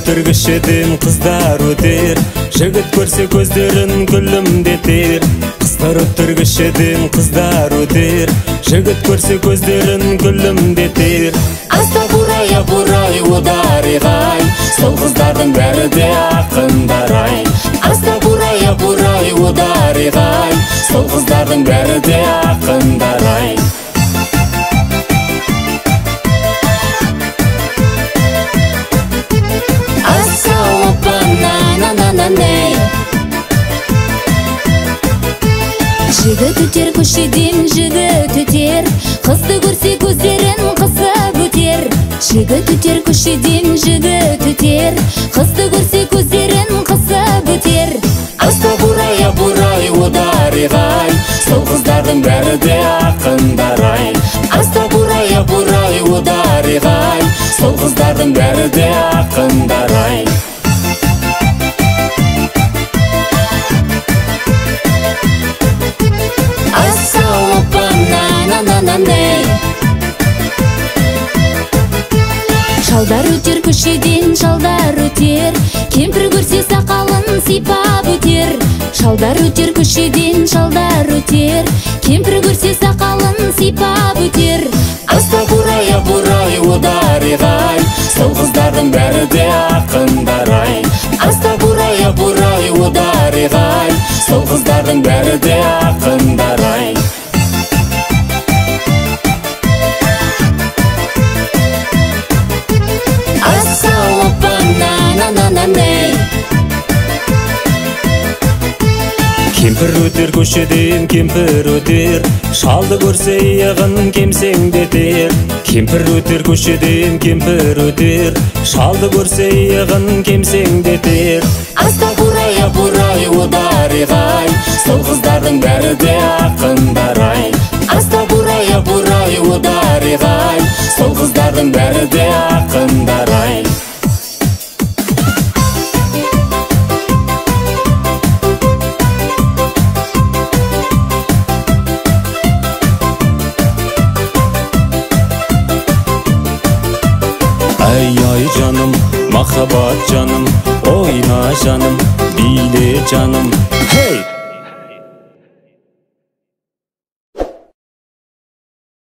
өтір кішіден қыздар өтер, жігіт көрсе көздерін күлімдетер. Қыздар өтір кішіден қыздар өтер, жігіт көрсе көздерін күлімдетер. Аста бурая бурай ударигай, сол қыздардың бәрі де ақындар-ай. Аста бурая бурай ударигай, сол қыздардың бәрі де ақындар-ай. Аса опа на-на-на-на-ней. Жігіт өтер көшеден жігіт өтер, қызды көрсе көздерін қысып өтер. Жігіт өтер көшеден жігіт өтер, қызды көрсе көздерін қысып өтер. Аста бурая бурай ударигай, сол қыздардың бәрі де ақындар-ай. Аста бурая бурай ударигай, сол қыздардың бәрі де ақындар-ай. Аса опа на-на-на-на-ней. Шалдар өтер көшеден шалдар өтер, кемпір көрсе сақалын сипап өтер. Шалдар өтер көшеден шалдар өтер, кемпір көрсе сақалын сипап өтер. Аста бурая бурай ударигай, сол қыздардың бәрі де ақындар-ай. Аста бурая бурай ударигай, сол қыздардың бәрі де ақындар-ай. Аса опа на-на-на-на-ней. Кемпір өтер көшеден кемпір өтер, шалды көрсе иығын кемсеңдетер. Кемпір өтер көшеден кемпір өтер, шалды көрсе иығын кемсеңдетер. Аста бурая бурай ударигай, сол қыздардың бәрі де ақындар-ай. Аста бурая бурай ударигай, сол қыздардың бәрі де ақындар-ай. Ай жаным, махаббат жаным, ойна жаным, биле жаным. Hey!